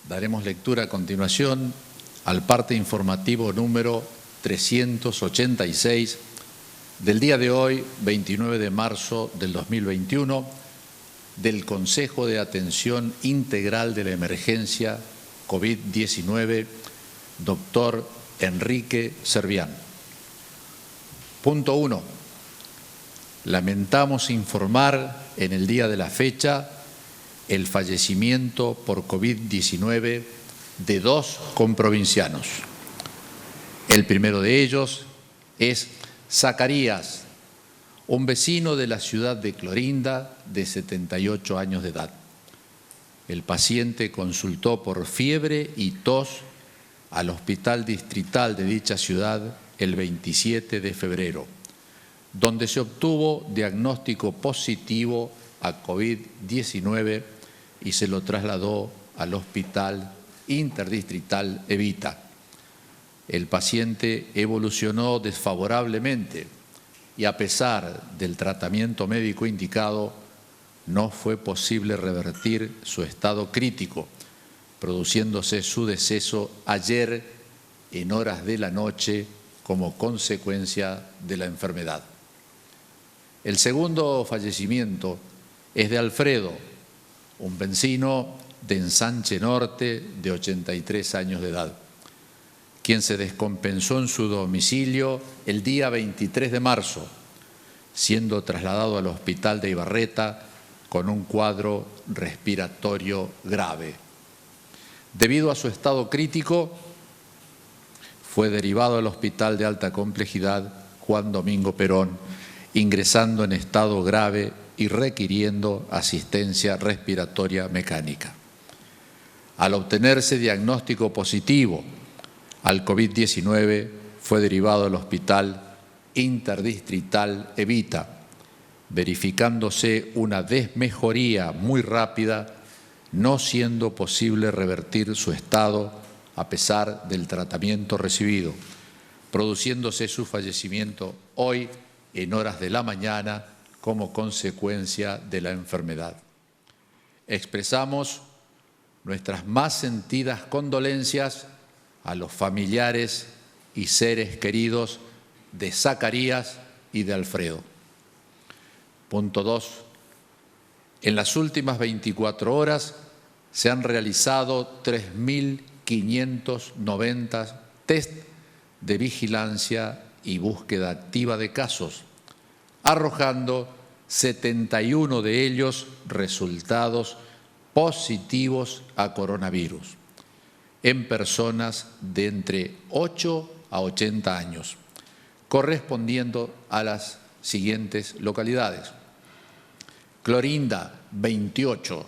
Daremos lectura a continuación al parte informativo número 386 del día de hoy, 29 de marzo del 2021, del Consejo de Atención Integral de la Emergencia COVID-19, doctor Enrique Servián. Punto 1. Lamentamos informar en el día de la fecha el fallecimiento por COVID-19 de 2 comprovincianos. El primero de ellos es Zacarías, un vecino de la ciudad de Clorinda de 78 años de edad. El paciente consultó por fiebre y tos al Hospital Distrital de dicha ciudad el 27 de febrero, donde se obtuvo diagnóstico positivo a COVID-19 y se lo trasladó al Hospital Interdistrital Evita. El paciente evolucionó desfavorablemente y a pesar del tratamiento médico indicado, no fue posible revertir su estado crítico, produciéndose su deceso ayer en horas de la noche como consecuencia de la enfermedad. El segundo fallecimiento es de Alfredo, un vecino de Ensanche Norte de 83 años de edad, quien se descompensó en su domicilio el día 23 de marzo, siendo trasladado al hospital de Ibarreta con un cuadro respiratorio grave. Debido a su estado crítico, fue derivado al Hospital de Alta Complejidad Juan Domingo Perón, ingresando en estado grave y requiriendo asistencia respiratoria mecánica. Al obtenerse diagnóstico positivo al COVID-19, fue derivado al Hospital Interdistrital Evita, verificándose una desmejoría muy rápida, no siendo posible revertir su estado a pesar del tratamiento recibido, produciéndose su fallecimiento hoy en horas de la mañana como consecuencia de la enfermedad. Expresamos nuestras más sentidas condolencias a los familiares y seres queridos de Zacarías y de Alfredo. Punto 2. En las últimas 24 horas se han realizado 3.590 test de vigilancia y búsqueda activa de casos, arrojando 71 de ellos resultados positivos a coronavirus en personas de entre 8 a 80 años, correspondiendo a las siguientes localidades: Clorinda, 28,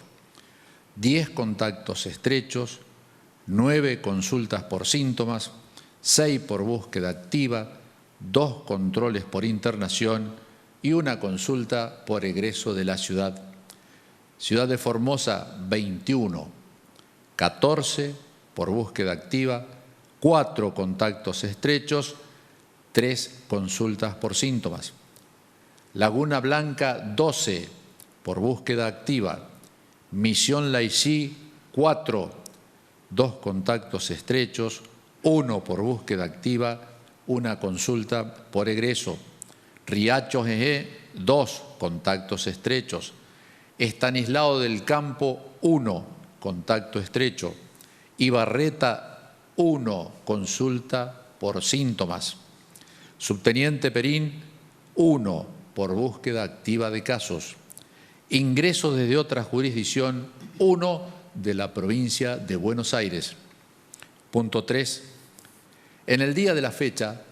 10 contactos estrechos, 9 consultas por síntomas, 6 por búsqueda activa, 2 controles por internación y 1 consulta por egreso de la ciudad. Ciudad de Formosa, 21, 14 por búsqueda activa, 4 contactos estrechos, 3 consultas por síntomas. Laguna Blanca, 12 por búsqueda activa. Misión Laicí, 4, 2 contactos estrechos, 1 por búsqueda activa, 1 consulta por egreso. Riacho Jeje, 2 contactos estrechos. Estanislao del Campo, 1 contacto estrecho. Ibarreta, 1 consulta por síntomas. Subteniente Perín, 1 por búsqueda activa de casos. Ingresos desde otra jurisdicción, 1 de la provincia de Buenos Aires. Punto 3. En el día de la fecha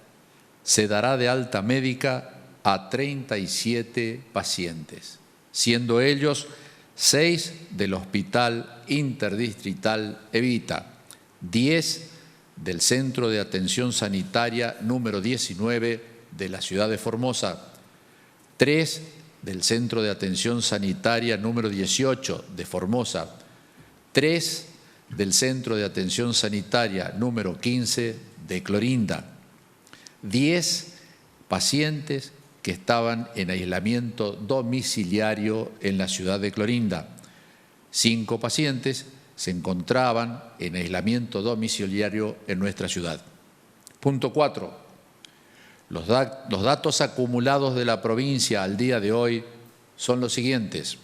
se dará de alta médica a 37 pacientes, siendo ellos 6 del Hospital Interdistrital Evita, 10 del Centro de Atención Sanitaria número 19 de la ciudad de Formosa, 3 del Centro de Atención Sanitaria número 18 de Formosa, 3 del Centro de Atención Sanitaria número 15 de Clorinda, 10 pacientes que estaban en aislamiento domiciliario en la ciudad de Clorinda, 5 pacientes se encontraban en aislamiento domiciliario en nuestra ciudad. Punto 4. Los datos acumulados de la provincia al día de hoy son los siguientes.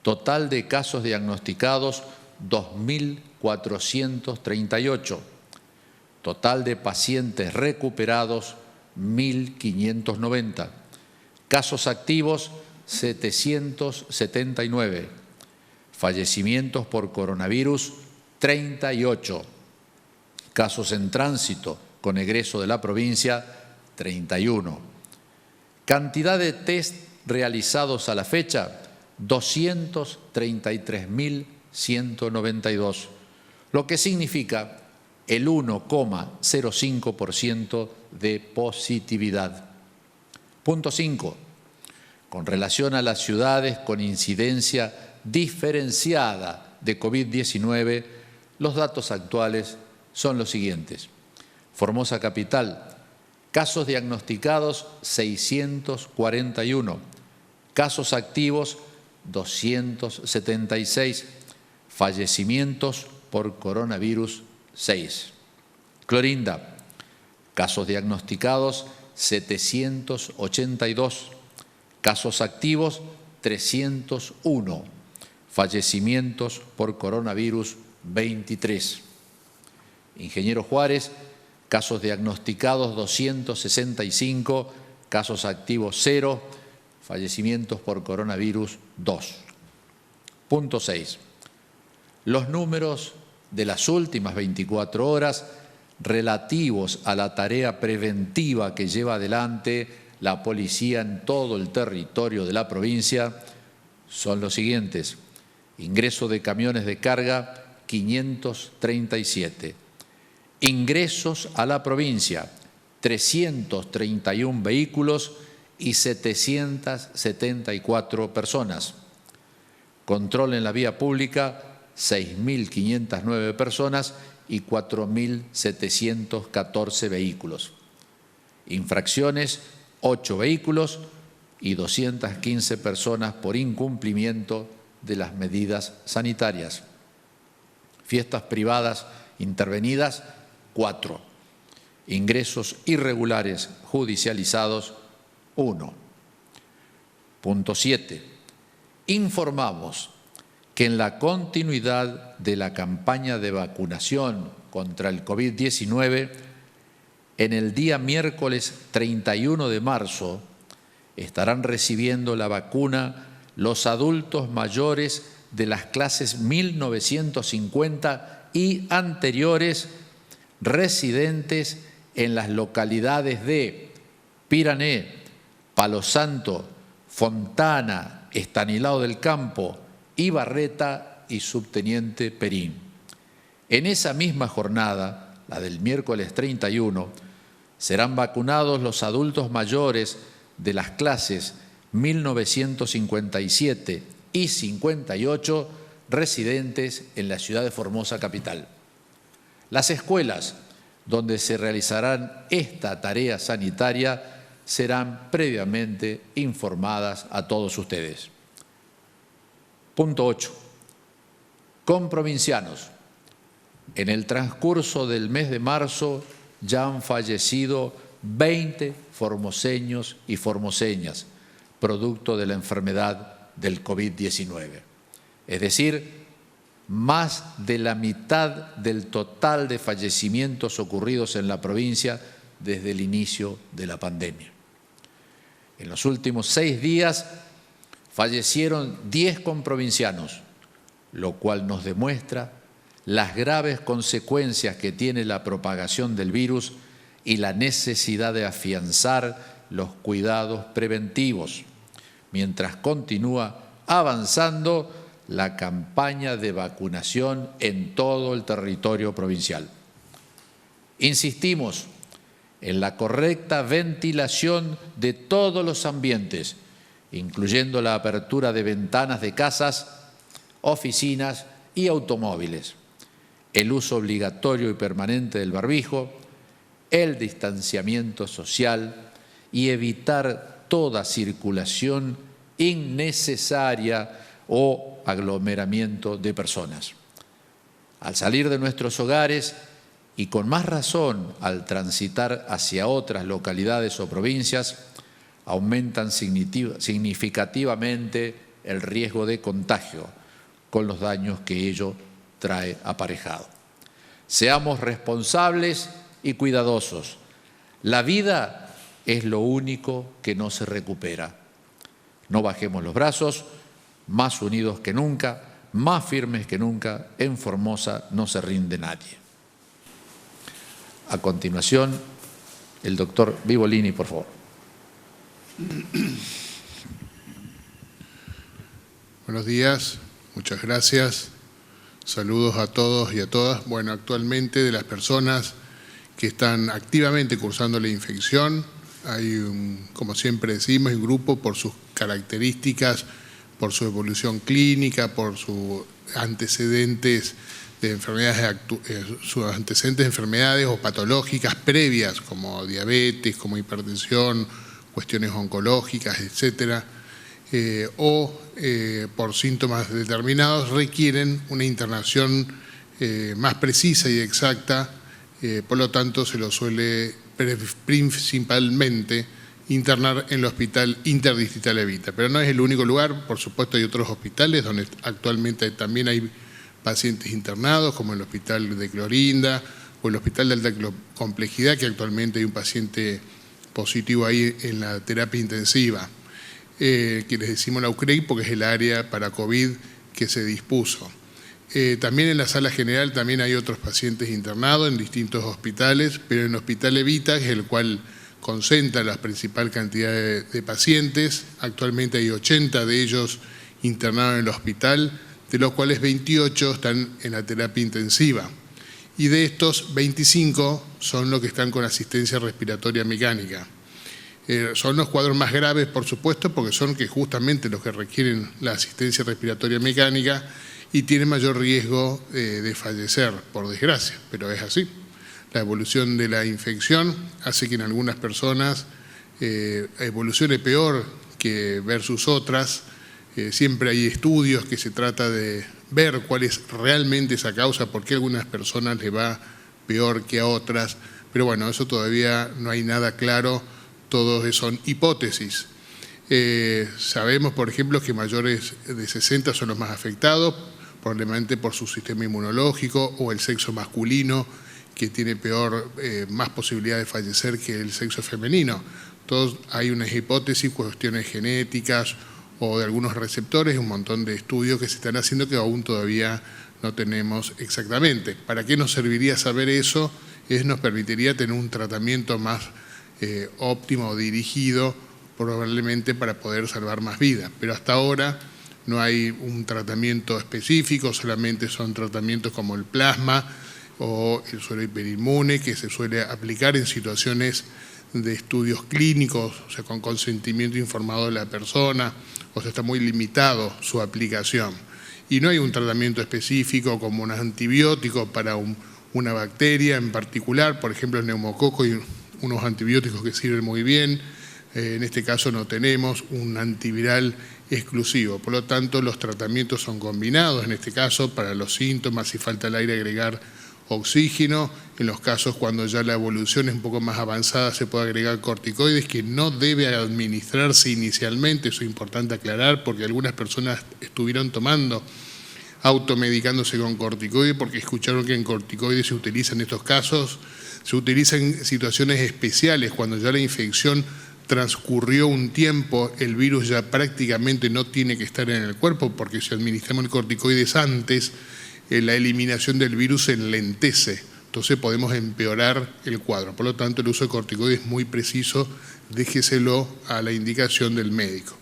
Total de casos diagnosticados, 2.438. Total de pacientes recuperados, 1.590. Casos activos, 779. Fallecimientos por coronavirus, 38. Casos en tránsito con egreso de la provincia, 31. Cantidad de test realizados a la fecha, 233.192, lo que significa el 1,05% de positividad. Punto 5. Con relación a las ciudades con incidencia diferenciada de COVID-19, los datos actuales son los siguientes. Formosa Capital, casos diagnosticados 641, casos activos 276, fallecimientos por coronavirus 6. Clorinda, casos diagnosticados 782, casos activos 301, fallecimientos por coronavirus 23. Ingeniero Juárez, casos diagnosticados 265, casos activos 0, fallecimientos por coronavirus 2. Punto 6. Los números de las últimas 24 horas relativos a la tarea preventiva que lleva adelante la policía en todo el territorio de la provincia son los siguientes. Ingreso de camiones de carga, 537. Ingresos a la provincia, 331 vehículos y 774 personas. Control en la vía pública, 6.509 personas y 4.714 vehículos. Infracciones, 8 vehículos y 215 personas por incumplimiento de las medidas sanitarias. Fiestas privadas intervenidas, 4. Ingresos irregulares judicializados, 1. Punto 7. Informamos que en la continuidad de la campaña de vacunación contra el COVID-19, en el día miércoles 31 de marzo estarán recibiendo la vacuna los adultos mayores de las clases 1950 y anteriores residentes en las localidades de Pirané, Palo Santo, Fontana, Estanilao del Campo, Ibarreta y Subteniente Perín. En esa misma jornada, la del miércoles 31, serán vacunados los adultos mayores de las clases 1957 y 58 residentes en la ciudad de Formosa Capital. Las escuelas donde se realizarán esta tarea sanitaria serán previamente informadas a todos ustedes. Punto 8. Comprovincianos. En el transcurso del mes de marzo ya han fallecido 20 formoseños y formoseñas, producto de la enfermedad del COVID-19. Es decir, más de la mitad del total de fallecimientos ocurridos en la provincia desde el inicio de la pandemia. En los últimos 6 días fallecieron 10 comprovincianos, lo cual nos demuestra las graves consecuencias que tiene la propagación del virus y la necesidad de afianzar los cuidados preventivos, mientras continúa avanzando la campaña de vacunación en todo el territorio provincial. Insistimos en la correcta ventilación de todos los ambientes, incluyendo la apertura de ventanas de casas, oficinas y automóviles, el uso obligatorio y permanente del barbijo, el distanciamiento social y evitar toda circulación innecesaria o aglomeramiento de personas. Al salir de nuestros hogares y con más razón al transitar hacia otras localidades o provincias, aumentan significativamente el riesgo de contagio con los daños que ello trae aparejado. Seamos responsables y cuidadosos. La vida es lo único que no se recupera. No bajemos los brazos, más unidos que nunca, más firmes que nunca. En Formosa no se rinde nadie. A continuación, el doctor Vivolini, por favor. Buenos días, muchas gracias. Saludos a todos y a todas. Bueno, actualmente de las personas que están activamente cursando la infección, hay, como siempre decimos, un grupo por sus características, por su evolución clínica, por sus antecedentes de enfermedades, o patológicas previas, como diabetes, como hipertensión, cuestiones oncológicas, etcétera, por síntomas determinados requieren una internación más precisa y exacta, por lo tanto se lo suele principalmente internar en el Hospital Interdistrital Evita. Pero no es el único lugar, por supuesto hay otros hospitales donde actualmente también hay pacientes internados, como el Hospital de Clorinda o el Hospital de Alta Complejidad, que actualmente hay un paciente positivo ahí en la terapia intensiva, que les decimos la UCREI porque es el área para COVID que se dispuso. También en la sala general también hay otros pacientes internados en distintos hospitales, pero en el Hospital Evita, que es el cual concentra la principal cantidad de pacientes, actualmente hay 80 de ellos internados en el hospital, de los cuales 28 están en la terapia intensiva. Y de estos, 25 son los que están con asistencia respiratoria mecánica. Son los cuadros más graves, por supuesto, porque son justamente los que requieren la asistencia respiratoria mecánica y tienen mayor riesgo de fallecer, por desgracia, pero es así. La evolución de la infección hace que en algunas personas evolucione peor que versus otras. Siempre hay estudios que se trata de ver cuál es realmente esa causa, por qué a algunas personas les va peor que a otras, pero bueno, eso todavía no hay nada claro, todos son hipótesis. Sabemos, por ejemplo, que mayores de 60 son los más afectados, probablemente por su sistema inmunológico o el sexo masculino, que tiene más posibilidad de fallecer que el sexo femenino. Todos hay unas hipótesis, cuestiones genéticas o de algunos receptores, un montón de estudios que se están haciendo que aún todavía no tenemos exactamente. ¿Para qué nos serviría saber eso? Nos permitiría tener un tratamiento más óptimo o dirigido, probablemente para poder salvar más vidas. Pero hasta ahora no hay un tratamiento específico, solamente son tratamientos como el plasma o el suero hiperinmune, que se suele aplicar en situaciones de estudios clínicos, o sea, con consentimiento informado de la persona, o sea, está muy limitado su aplicación. Y no hay un tratamiento específico como un antibiótico para una bacteria en particular, por ejemplo el neumococo y unos antibióticos que sirven muy bien. En este caso no tenemos un antiviral exclusivo, por lo tanto los tratamientos son combinados, en este caso para los síntomas, si falta el aire agregar oxígeno, en los casos cuando ya la evolución es un poco más avanzada se puede agregar corticoides que no debe administrarse inicialmente, eso es importante aclarar porque algunas personas estuvieron automedicándose con corticoides porque escucharon que en corticoides se utilizan en estos casos, se utilizan en situaciones especiales cuando ya la infección transcurrió un tiempo, el virus ya prácticamente no tiene que estar en el cuerpo porque si administramos el corticoides antes, la eliminación del virus se enlentece, entonces podemos empeorar el cuadro. Por lo tanto, el uso de corticoides es muy preciso, déjeselo a la indicación del médico.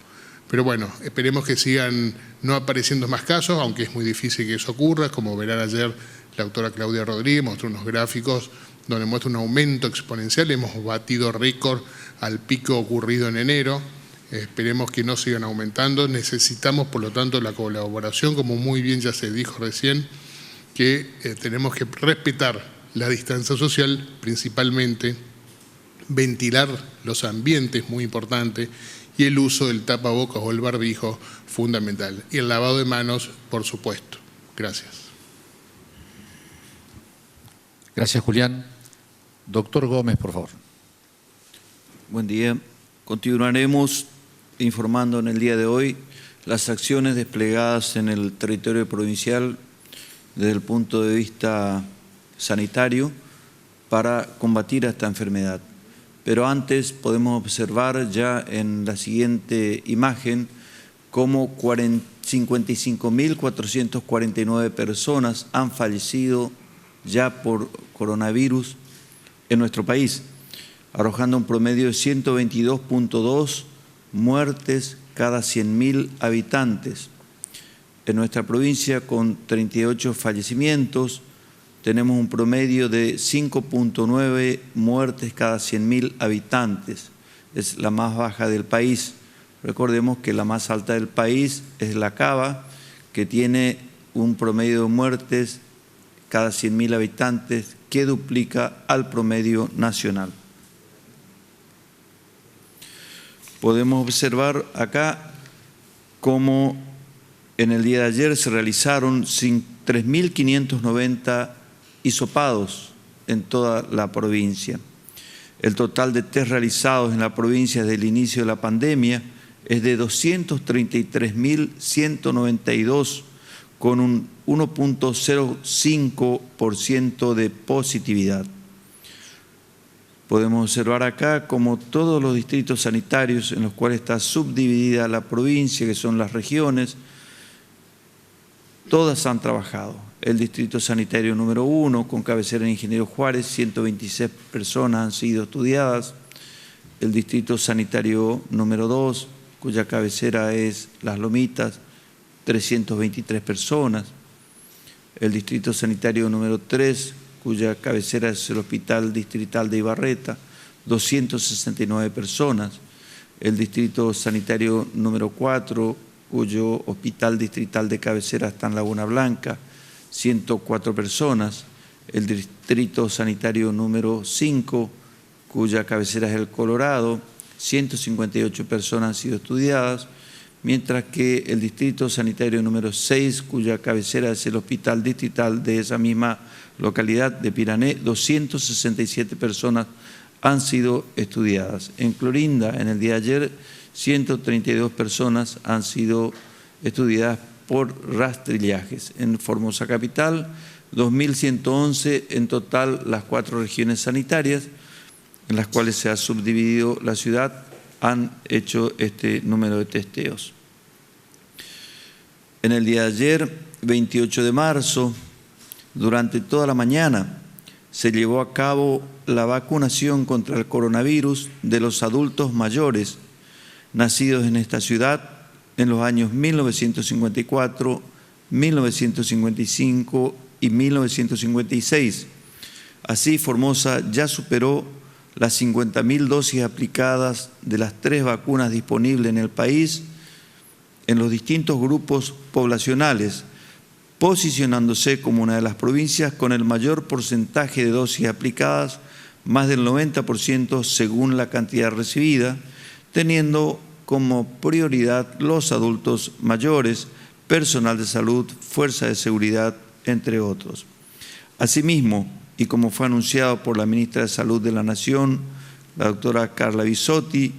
Pero bueno, esperemos que sigan no apareciendo más casos, aunque es muy difícil que eso ocurra. Como verán ayer, la doctora Claudia Rodríguez mostró unos gráficos donde muestra un aumento exponencial. Hemos batido récord al pico ocurrido en enero. Esperemos que no sigan aumentando. Necesitamos, por lo tanto, la colaboración, como muy bien ya se dijo recién, que tenemos que respetar la distancia social, principalmente ventilar los ambientes, muy importante, y el uso del tapabocas o el barbijo, fundamental. Y el lavado de manos, por supuesto. Gracias. Gracias, Julián. Doctor Gómez, por favor. Buen día. Continuaremos informando en el día de hoy las acciones desplegadas en el territorio provincial desde el punto de vista sanitario para combatir esta enfermedad. Pero antes podemos observar ya en la siguiente imagen cómo 55.449 personas han fallecido ya por coronavirus en nuestro país, arrojando un promedio de 122.2 muertes cada 100.000 habitantes. En nuestra provincia, con 38 fallecimientos, tenemos un promedio de 5.9 muertes cada 100.000 habitantes. Es la más baja del país. Recordemos que la más alta del país es la Cava, que tiene un promedio de muertes cada 100.000 habitantes que duplica al promedio nacional. Podemos observar acá cómo en el día de ayer se realizaron 3.590 hisopados en toda la provincia. El total de test realizados en la provincia desde el inicio de la pandemia es de 233.192, con un 1.05% de positividad. Podemos observar acá como todos los distritos sanitarios en los cuales está subdividida la provincia, que son las regiones, todas han trabajado. El distrito sanitario número 1, con cabecera en Ingeniero Juárez, 126 personas han sido estudiadas. El distrito sanitario número 2, cuya cabecera es Las Lomitas, 323 personas. El distrito sanitario número 3, cuya cabecera es el Hospital Distrital de Ibarreta, 269 personas. El distrito sanitario número 4, cuyo Hospital Distrital de cabecera está en Laguna Blanca, 104 personas. El distrito sanitario número 5, cuya cabecera es el Colorado, 158 personas han sido estudiadas, mientras que el distrito sanitario número 6, cuya cabecera es el Hospital Distrital de esa misma localidad de Pirané, 267 personas han sido estudiadas. En Clorinda, en el día de ayer, 132 personas han sido estudiadas por rastrillajes. En Formosa Capital, 2.111 en total las 4 regiones sanitarias en las cuales se ha subdividido la ciudad, han hecho este número de testeos. En el día de ayer, 28 de marzo, durante toda la mañana, se llevó a cabo la vacunación contra el coronavirus de los adultos mayores nacidos en esta ciudad en los años 1954, 1955 y 1956. Así, Formosa ya superó las 50.000 dosis aplicadas de las 3 vacunas disponibles en el país en los distintos grupos poblacionales, posicionándose como una de las provincias con el mayor porcentaje de dosis aplicadas, más del 90% según la cantidad recibida, teniendo como prioridad los adultos mayores, personal de salud, fuerza de seguridad, entre otros. Asimismo, y como fue anunciado por la ministra de Salud de la Nación, la doctora Carla Bisotti,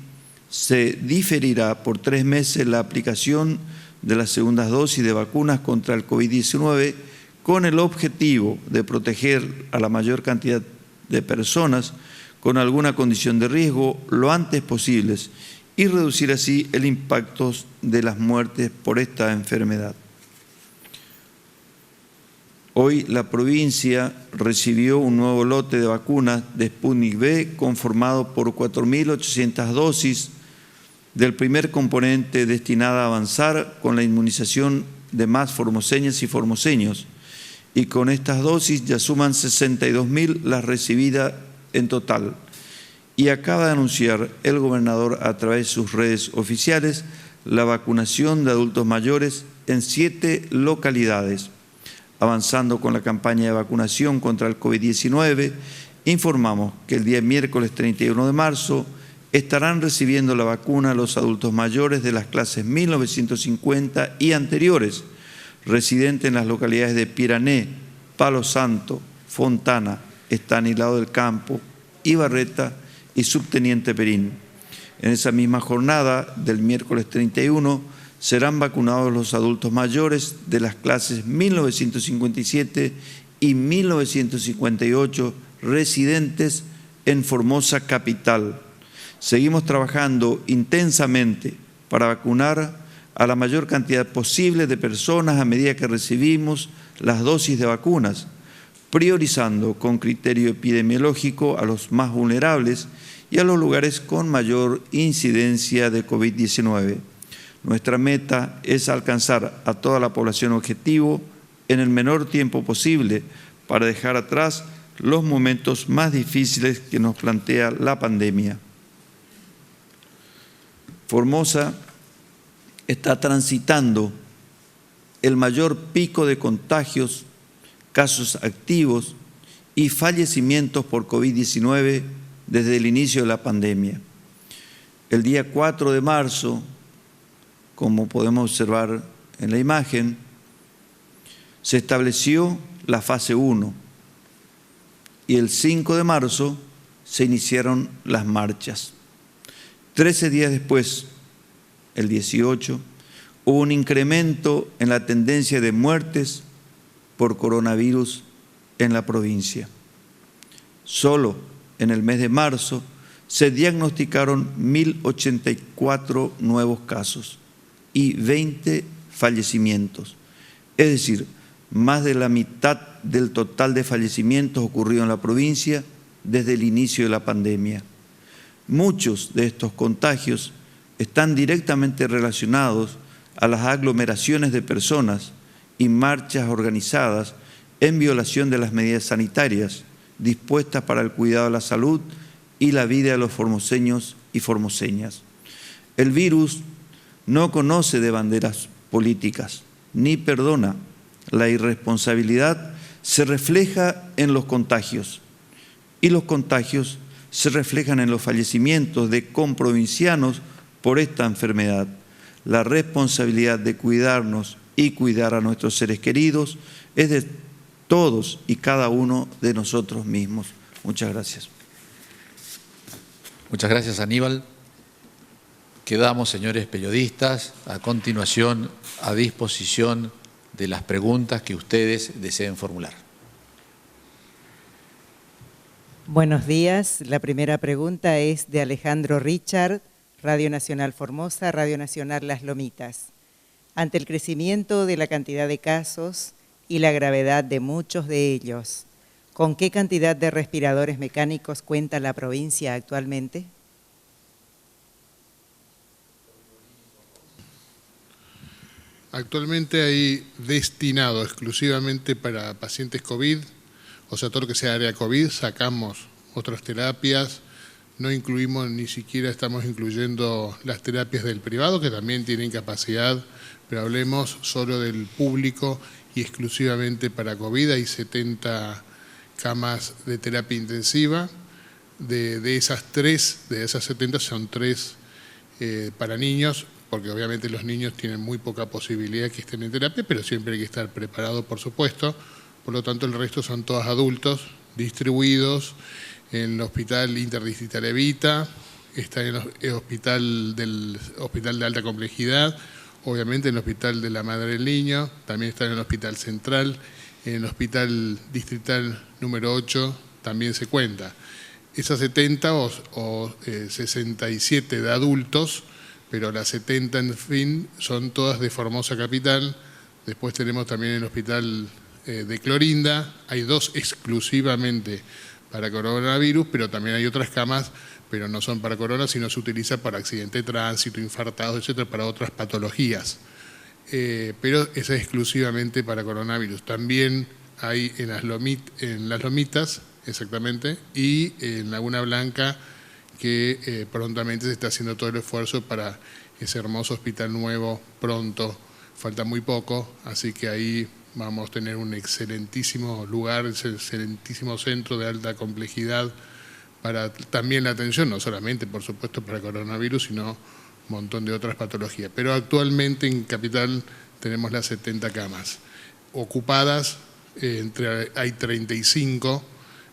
se diferirá por 3 meses la aplicación de las segundas dosis de vacunas contra el COVID-19 con el objetivo de proteger a la mayor cantidad de personas con alguna condición de riesgo lo antes posible y reducir así el impacto de las muertes por esta enfermedad. Hoy la provincia recibió un nuevo lote de vacunas de Sputnik V conformado por 4.800 dosis del primer componente destinada a avanzar con la inmunización de más formoseñas y formoseños, y con estas dosis ya suman 62.000 las recibidas en total. Y acaba de anunciar el gobernador a través de sus redes oficiales la vacunación de adultos mayores en 7 localidades. Avanzando con la campaña de vacunación contra el COVID-19, informamos que el día miércoles 31 de marzo estarán recibiendo la vacuna los adultos mayores de las clases 1950 y anteriores, residentes en las localidades de Pirané, Palo Santo, Fontana, Estanislao del Campo, Ibarreta y Subteniente Perín. En esa misma jornada del miércoles 31 serán vacunados los adultos mayores de las clases 1957 y 1958 residentes en Formosa capital. Seguimos trabajando intensamente para vacunar a la mayor cantidad posible de personas a medida que recibimos las dosis de vacunas, priorizando con criterio epidemiológico a los más vulnerables y a los lugares con mayor incidencia de COVID-19. Nuestra meta es alcanzar a toda la población objetivo en el menor tiempo posible para dejar atrás los momentos más difíciles que nos plantea la pandemia. Formosa está transitando el mayor pico de contagios, casos activos y fallecimientos por COVID-19 desde el inicio de la pandemia. El día 4 de marzo, como podemos observar en la imagen, se estableció la fase 1 y el 5 de marzo se iniciaron las marchas. 13 días después, el 18, hubo un incremento en la tendencia de muertes por coronavirus en la provincia. Solo en el mes de marzo se diagnosticaron 1.084 nuevos casos y 20 fallecimientos. Es decir, más de la mitad del total de fallecimientos ocurrió en la provincia desde el inicio de la pandemia. Muchos de estos contagios están directamente relacionados a las aglomeraciones de personas y marchas organizadas en violación de las medidas sanitarias dispuestas para el cuidado de la salud y la vida de los formoseños y formoseñas. El virus no conoce de banderas políticas ni perdona. La irresponsabilidad se refleja en los contagios y los contagios se reflejan en los fallecimientos de comprovincianos por esta enfermedad. La responsabilidad de cuidarnos y cuidar a nuestros seres queridos es de todos y cada uno de nosotros mismos. Muchas gracias. Muchas gracias, Aníbal. Quedamos, señores periodistas, a continuación a disposición de las preguntas que ustedes deseen formular. Buenos días. La primera pregunta es de Alejandro Richard, Radio Nacional Formosa, Radio Nacional Las Lomitas. Ante el crecimiento de la cantidad de casos y la gravedad de muchos de ellos, ¿con qué cantidad de respiradores mecánicos cuenta la provincia actualmente? Actualmente hay destinado exclusivamente para pacientes COVID, o sea, todo lo que sea área COVID, sacamos otras terapias, no incluimos, ni siquiera estamos incluyendo las terapias del privado, que también tienen capacidad, pero hablemos solo del público y exclusivamente para COVID. Hay 70 camas de terapia intensiva, de esas 70 son 3 para niños, porque obviamente los niños tienen muy poca posibilidad que estén en terapia, pero siempre hay que estar preparado, por supuesto. Por lo tanto, el resto son todos adultos distribuidos en el Hospital Interdistrital Evita, está en el Hospital de Alta Complejidad, obviamente en el Hospital de la Madre del Niño, también está en el Hospital Central, en el Hospital Distrital número 8 también se cuenta. Esas 70 o 67 de adultos, pero las 70, en fin, son todas de Formosa Capital. Después tenemos también el Hospital de Clorinda, hay 2 exclusivamente para coronavirus, pero también hay otras camas, pero no son para corona, sino se utiliza para accidente de tránsito, infartados, etcétera, para otras patologías. Pero esa es exclusivamente para coronavirus. También hay en las Lomitas, exactamente, y en Laguna Blanca, que prontamente se está haciendo todo el esfuerzo para ese hermoso hospital nuevo pronto. Falta muy poco, así que ahí vamos a tener un excelentísimo lugar, un excelentísimo centro de alta complejidad para también la atención, no solamente, por supuesto, para coronavirus, sino un montón de otras patologías. Pero actualmente en Capital tenemos las 70 camas ocupadas, hay 35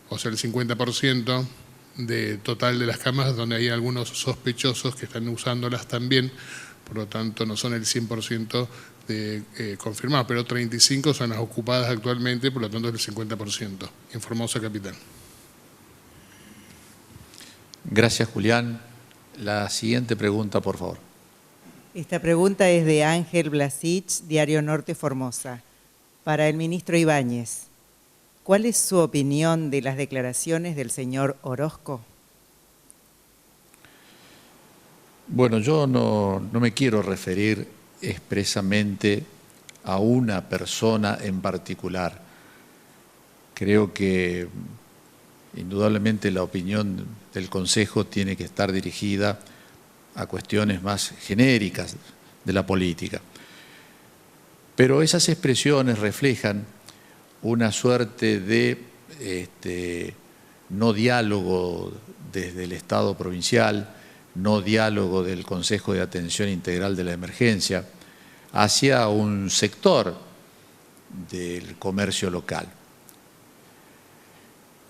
o sea, el 50% de total de las camas, donde hay algunos sospechosos que están usándolas también, por lo tanto no son el 100% de confirmados, pero 35 son las ocupadas actualmente, por lo tanto es el 50%, en Formosa Capital. Gracias, Julián. La siguiente pregunta, por favor. Esta pregunta es de Ángel Blasich, Diario Norte Formosa. Para el ministro Ibáñez, ¿cuál es su opinión de las declaraciones del señor Orozco? Bueno, yo no me quiero referir expresamente a una persona en particular. Creo que indudablemente la opinión del Consejo tiene que estar dirigida a cuestiones más genéricas de la política. Pero esas expresiones reflejan una suerte de no diálogo desde el Estado provincial, no diálogo del Consejo de Atención Integral de la Emergencia, hacia un sector del comercio local.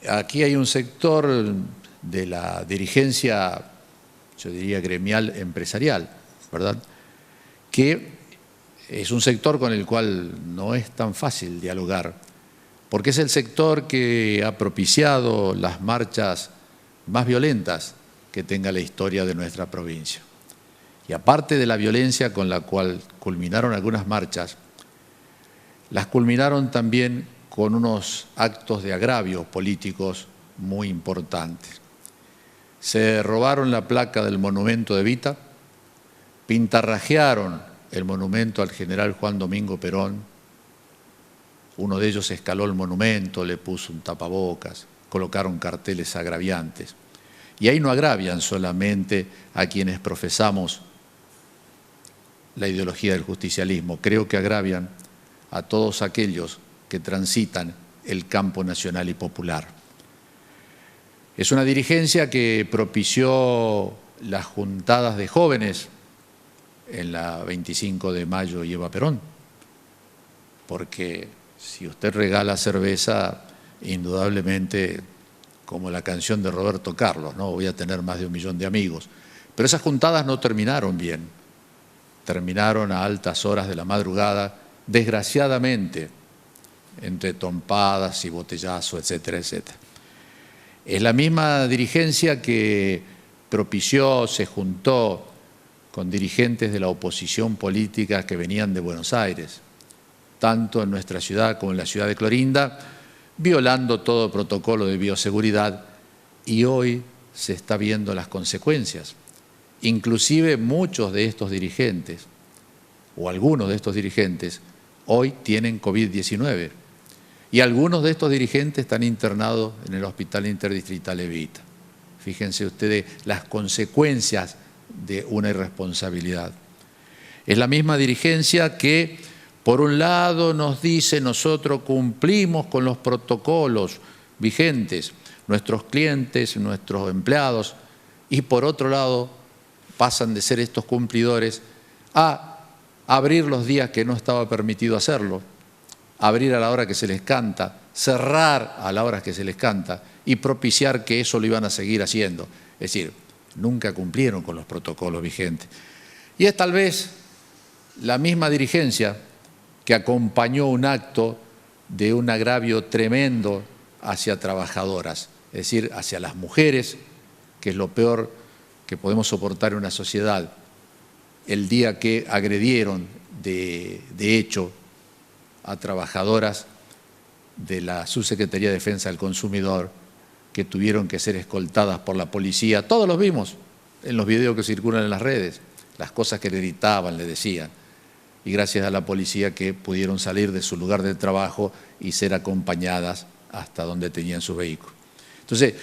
Aquí hay un sector de la dirigencia, yo diría gremial empresarial, ¿verdad?, que es un sector con el cual no es tan fácil dialogar, porque es el sector que ha propiciado las marchas más violentas que tenga la historia de nuestra provincia. Y aparte de la violencia con la cual culminaron algunas marchas, las culminaron también con unos actos de agravio políticos muy importantes. Se robaron la placa del monumento de Evita, pintarrajearon el monumento al general Juan Domingo Perón. Uno de ellos escaló el monumento, le puso un tapabocas, colocaron carteles agraviantes. Y ahí no agravian solamente a quienes profesamos la ideología del justicialismo, creo que agravian a todos aquellos que transitan el campo nacional y popular. Es una dirigencia que propició las juntadas de jóvenes en la 25 de mayo y Eva Perón, porque si usted regala cerveza, indudablemente, como la canción de Roberto Carlos, ¿no?, voy a tener más de 1 millón de amigos. Pero esas juntadas no terminaron bien, terminaron a altas horas de la madrugada, desgraciadamente, entre trompadas y botellazos, etcétera, etcétera. Es la misma dirigencia que propició, se juntó con dirigentes de la oposición política que venían de Buenos Aires, tanto en nuestra ciudad como en la ciudad de Clorinda, violando todo protocolo de bioseguridad, y hoy se está viendo las consecuencias. Inclusive muchos de estos dirigentes, o algunos de estos dirigentes, hoy tienen COVID-19, y algunos de estos dirigentes están internados en el Hospital Interdistrital Evita. Fíjense ustedes las consecuencias de una irresponsabilidad. Es la misma dirigencia que, por un lado, nos dice nosotros cumplimos con los protocolos vigentes, nuestros clientes, nuestros empleados, y por otro lado pasan de ser estos cumplidores a abrir los días que no estaba permitido hacerlo, abrir a la hora que se les canta, cerrar a la hora que se les canta y propiciar que eso lo iban a seguir haciendo. Es decir, nunca cumplieron con los protocolos vigentes. Y es tal vez la misma dirigencia que acompañó un acto de un agravio tremendo hacia trabajadoras, es decir, hacia las mujeres, que es lo peor que podemos soportar en una sociedad, el día que agredieron de hecho a trabajadoras de la Subsecretaría de Defensa del Consumidor, que tuvieron que ser escoltadas por la policía. Todos los vimos en los videos que circulan en las redes, las cosas que le gritaban, le decían. Y gracias a la policía que pudieron salir de su lugar de trabajo y ser acompañadas hasta donde tenían su vehículo. Entonces,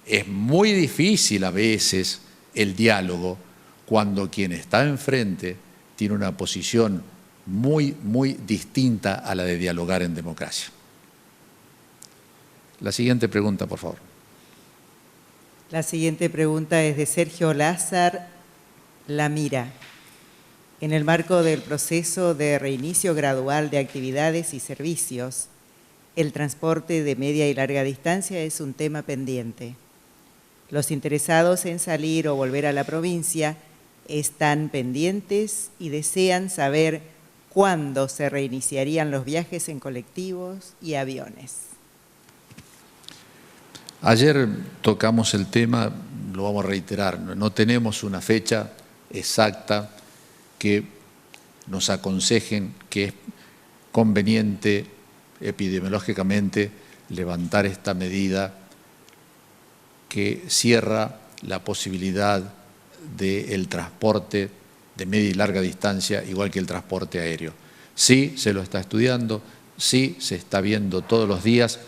es muy difícil a veces el diálogo cuando quien está enfrente tiene una posición muy, muy distinta a la de dialogar en democracia. La siguiente pregunta, por favor. La siguiente pregunta es de Sergio Lázar Lamira. En el marco del proceso de reinicio gradual de actividades y servicios, el transporte de media y larga distancia es un tema pendiente. Los interesados en salir o volver a la provincia están pendientes y desean saber cuándo se reiniciarían los viajes en colectivos y aviones. Ayer tocamos el tema, lo vamos a reiterar, no tenemos una fecha exacta que nos aconsejen que es conveniente epidemiológicamente levantar esta medida que cierra la posibilidad del transporte de media y larga distancia, igual que el transporte aéreo. Sí, se lo está estudiando, sí, se está viendo todos los días.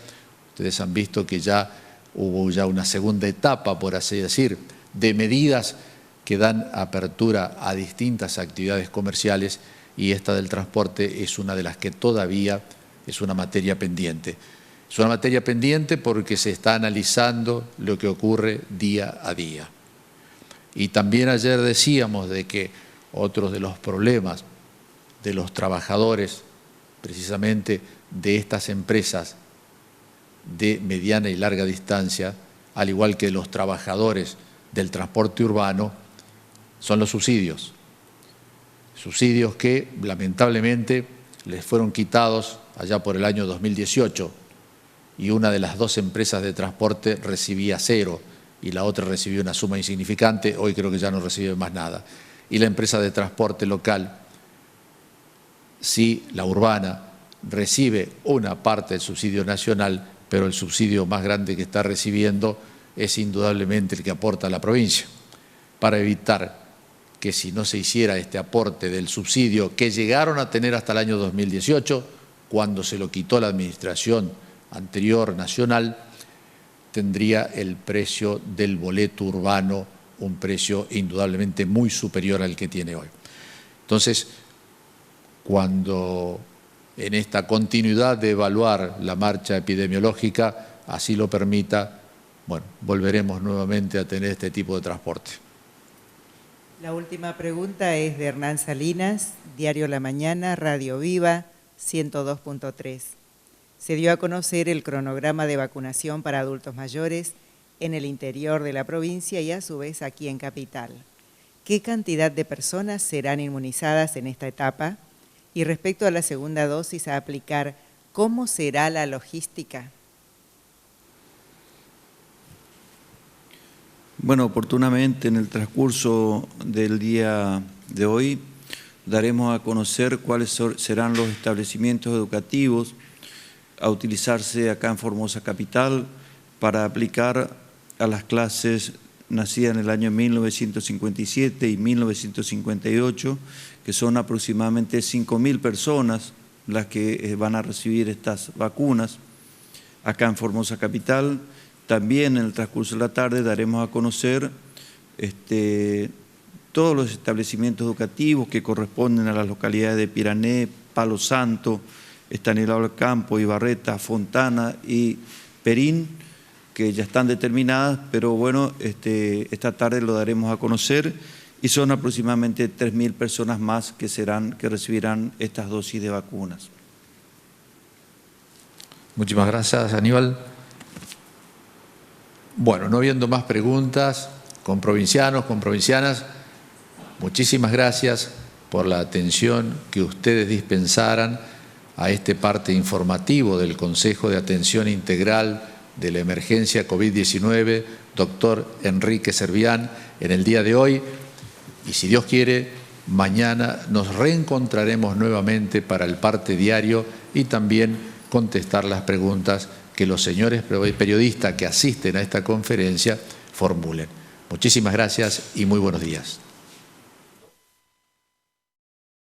Ustedes han visto que ya hubo una segunda etapa, por así decir, de medidas que dan apertura a distintas actividades comerciales, y esta del transporte es una de las que todavía es una materia pendiente. Es una materia pendiente porque se está analizando lo que ocurre día a día. Y también ayer decíamos de que otros de los problemas de los trabajadores, precisamente de estas empresas de mediana y larga distancia, al igual que los trabajadores del transporte urbano, son los subsidios. Subsidios que lamentablemente les fueron quitados allá por el año 2018, y una de las dos empresas de transporte recibía 0 y la otra recibió una suma insignificante. Hoy creo que ya no recibe más nada. Y la empresa de transporte local, sí, la urbana, recibe una parte del subsidio nacional, pero el subsidio más grande que está recibiendo es indudablemente el que aporta a la provincia, para evitar que si no se hiciera este aporte del subsidio que llegaron a tener hasta el año 2018, cuando se lo quitó la administración anterior nacional, tendría el precio del boleto urbano un precio indudablemente muy superior al que tiene hoy. Entonces, cuando en esta continuidad de evaluar la marcha epidemiológica así lo permita, bueno, volveremos nuevamente a tener este tipo de transporte. La última pregunta es de Hernán Salinas, Diario La Mañana, Radio Viva, 102.3. Se dio a conocer el cronograma de vacunación para adultos mayores en el interior de la provincia y a su vez aquí en Capital. ¿Qué cantidad de personas serán inmunizadas en esta etapa? Y respecto a la segunda dosis a aplicar, ¿cómo será la logística? Bueno, oportunamente en el transcurso del día de hoy daremos a conocer cuáles serán los establecimientos educativos a utilizarse acá en Formosa Capital para aplicar a las clases nacidas en el año 1957 y 1958, que son aproximadamente 5.000 personas las que van a recibir estas vacunas acá en Formosa Capital. También en el transcurso de la tarde daremos a conocer todos los establecimientos educativos que corresponden a las localidades de Pirané, Palo Santo, Estanislao del Campo, Ibarreta, Fontana y Perín, que ya están determinadas, pero bueno, esta tarde lo daremos a conocer y son aproximadamente 3.000 personas más que recibirán estas dosis de vacunas. Muchísimas gracias, Aníbal. Bueno, no habiendo más preguntas, comprovincianos, comprovincianas, muchísimas gracias por la atención que ustedes dispensaran a este parte informativo del Consejo de Atención Integral de la Emergencia COVID-19, doctor Enrique Servián, en el día de hoy. Y si Dios quiere, mañana nos reencontraremos nuevamente para el parte diario y también contestar las preguntas que los señores periodistas que asisten a esta conferencia formulen. Muchísimas gracias y muy buenos días.